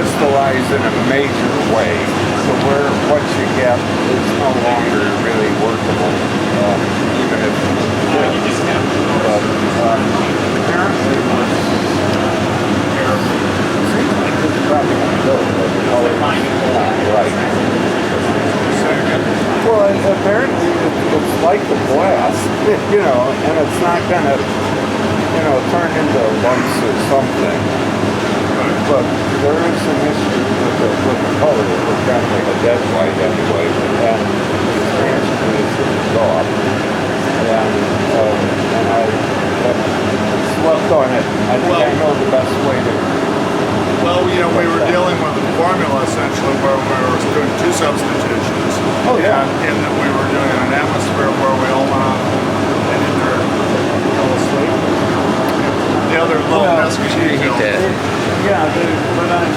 crystallize in a major way, so where what you get is no longer really workable, even if it is. But apparently it seems like this is probably going to go, but the color is not right. Well, apparently it's like the glass, and it's not going to, turn into lumps or something. But there is an issue with the color. It was kind of like a dead white anyway, and the expansion is off. And well, go ahead. I think I know the best way to. Well, we were dealing with a formula essentially where we were doing two substitutions. Oh, yeah. And that we were doing an atmosphere where we all went on and either fell asleep. The other little pesky detail. Yeah, but I'm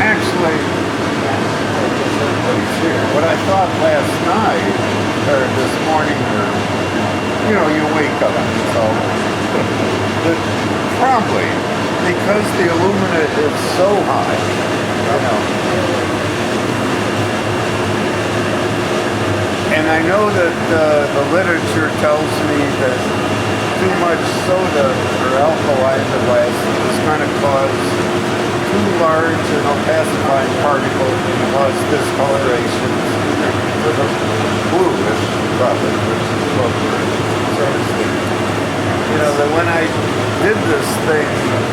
actually, what I thought last night, or this morning, or, you wake up, so, probably, because the alumina is so high, and I know that the literature tells me that too much soda or alkali in the glass is going to cause too large an opacifying particle and cause discoloration with a bluish product, which is what we're sort of seeing. That when I did this thing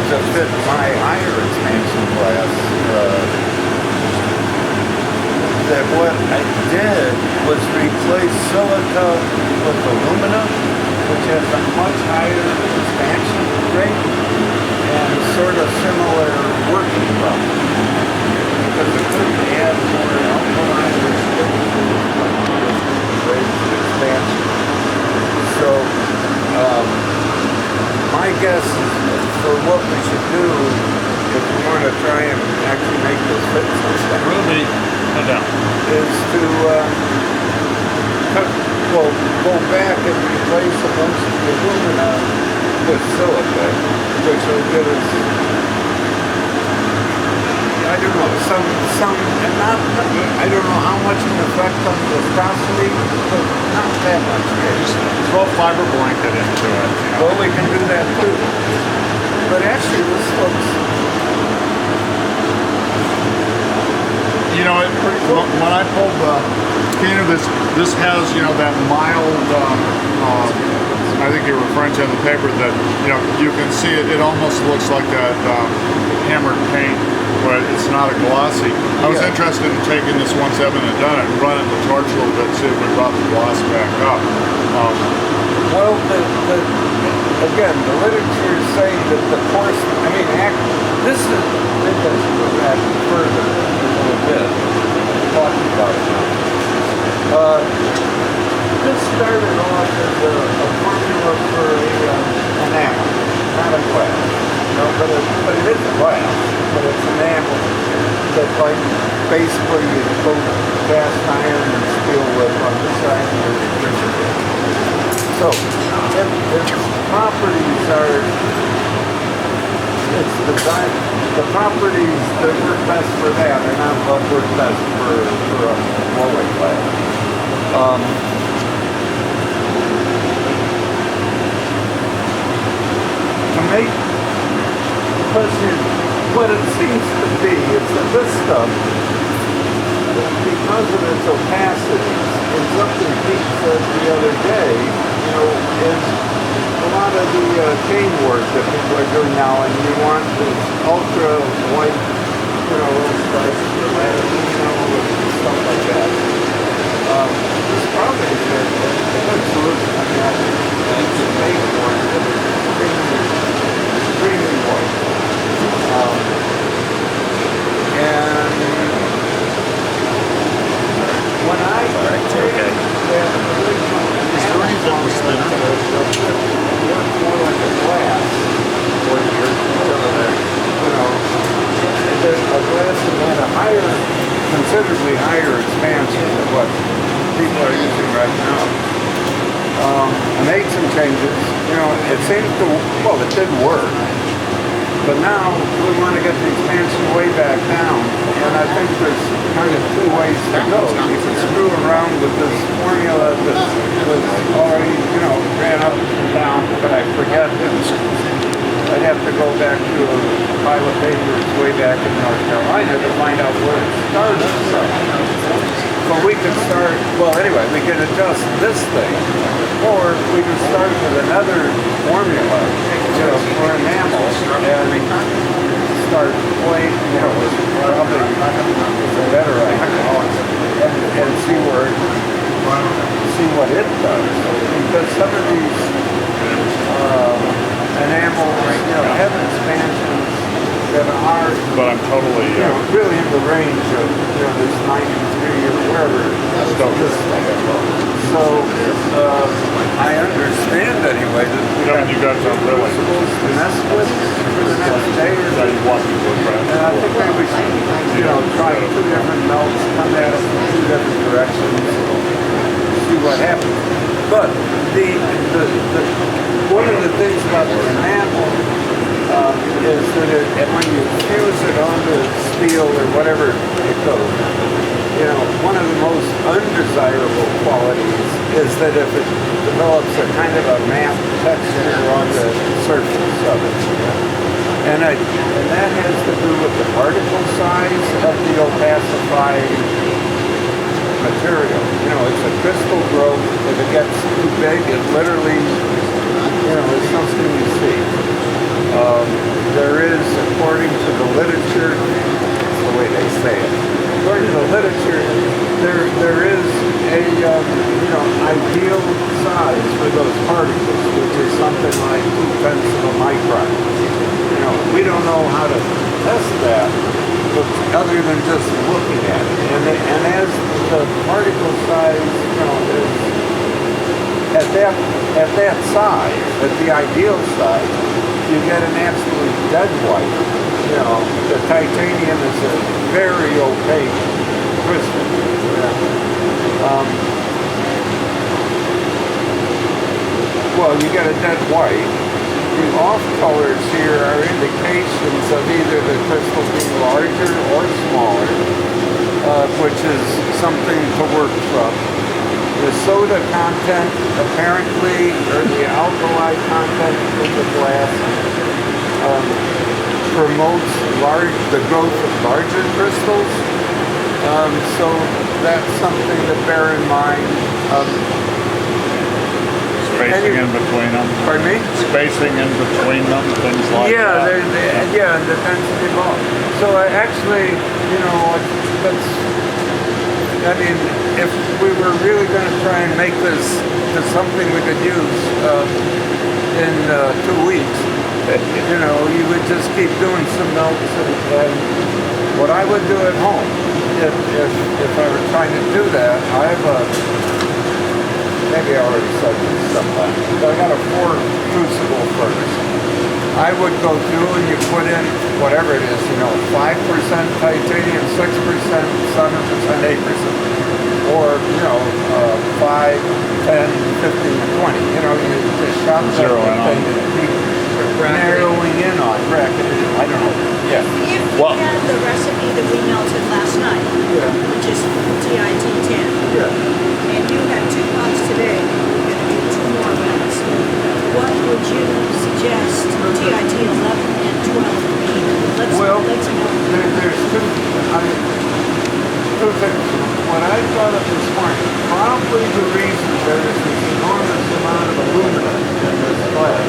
to fit my higher expansion glass, that what I did was replace silica with alumina, which has a much higher expansion rate and sort of similar working problem. Because it couldn't add more alkaline rate of expansion. So, my guess for what we should do if we want to try and actually make this fit something is to go back and replace a bunch of the alumina with silica, which will give us, I don't know, I don't know how much an effect on viscosity, but not that much. Throw fiber blanket into it. Well, we can do that too. But actually, this looks. When I pulled the can of this has, that mild, I think you're referring to in the paper that, you can see it almost looks like that hammered paint, but it's not a glossy. I was interested in taking this once Evan had done it and running the torch a little bit, see if we brought the gloss back up. Well, again, the literature is saying that the course, this is, it does go back further a little bit, talking about it now. This started off as a formula for an enamel, not a glass. But it is a glass, but it's enamel that, like, basically you coat cast iron and steel with on the side of your refrigerator. So, its properties are, the properties that work best for that are not what work best for a blowing glass. To make, what it seems to be is that this stuff, because of its opacity, and something Pete said the other day, is a lot of the cane work that people are doing now, and you want this ultra white, stripes for latino and stuff like that. This probably is a good solution. I can make one that is extremely white. And when I created that original worked more like a glass, a glass that had a higher, considerably higher expansion than what people are using right now. I made some changes. It seemed to, it did work. But now we want to get the expansion way back down, and I think there's kind of two ways to go. You can screw around with this formula that was already, ran up and down, but I forget it. I'd have to go back to a pile of papers way back in North Carolina to find out where it started. But we could start, well anyway, we can adjust this thing, or we can start with another formula, for enamel, and start playing, with probably a better idea, and see what it does. Because some of these enamels, have expansions that are, But I'm totally really in the range of, this 93 or wherever. So, I understand anyway that you guys are really supposed to mess with for the next day or that two. you want people to try. And I think maybe we should, try two different melts, come at it from two different directions, see what happens. But one of the things about the enamel is that when you fuse it onto steel or whatever it goes, one of the most undesirable qualities is that if it develops a kind of a matte texture on the surface of it. And that has to do with the particle size of the opacifying material. It's a crystal growth. If it gets too big, it literally, is something you see. There is, according to the literature, that's the way they say it. According to the literature, there is a ideal size for those particles, which is something like 0.2 of a micron. We don't know how to test that, but other than just looking at it. And as the particle size, is at that size, at the ideal size, you get an absolute dead white. The titanium is a very opaque crystal. Well, you get a dead white. The off colors here are indications of either the crystal being larger or smaller, which is something to work from. The soda content, apparently, or the alkali content in the glass, promotes the growth of larger crystals. So that's something to bear in mind. Spacing in between them. Pardon me? Spacing in between them, things like that. Yeah, and the density ball. So actually, if we were really going to try and make this to something we could use in 2 weeks, you would just keep doing some melts, and what I would do at home, if I were trying to do that, I have maybe I already said this sometime, but I got a 4-crucible furnace. I would go through and you put in whatever it is, 5% titanium, 6%, 7%, 8%, or 5, 10, 15, 20. You just shop Zero in on. Narrowing in on bracketing. I don't know. Yeah. If we had the recipe that we melted last night, which is TIT10, and you had 2 pots today, you're going to do 2 more melts, what would you suggest TIT11 and 12 be? Let's know. There's two things. When I thought of this morning, probably the reason there is this enormous amount of aluminum in this glass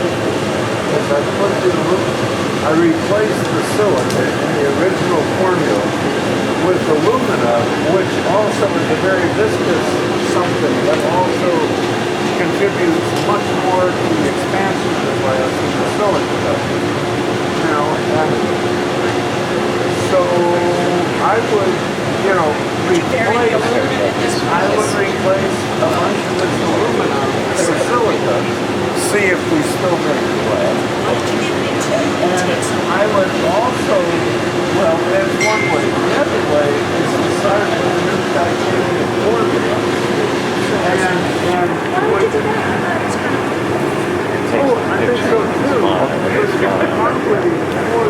is I replaced the silica in the original formula with alumina, which also is a very viscous something that also contributes much more to the expansion of the glass than the silica does. So I would, replace it. I would replace a bunch of this alumina with silica, see if we still make the glass. And I would also, that's one way. The other way is to start with a new titanium formula. I think so too. Probably more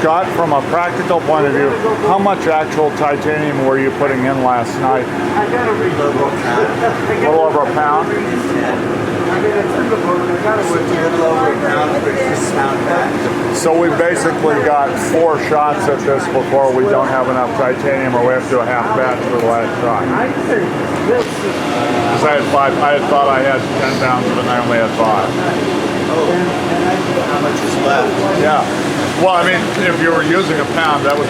Scott, from a practical point of view, how much actual titanium were you putting in last night? I gotta read the book. A little over a pound? I mean, it's in the book. I gotta read A little over a pound for 6-pound batch. So we basically got 4 shots at this before we don't have enough titanium, or we have to do a half batch for the last shot. I think this is. Because I had thought I had 10 pounds of it and I only had 5. How much is left? Yeah. Well, I mean, if you were using a pound, that would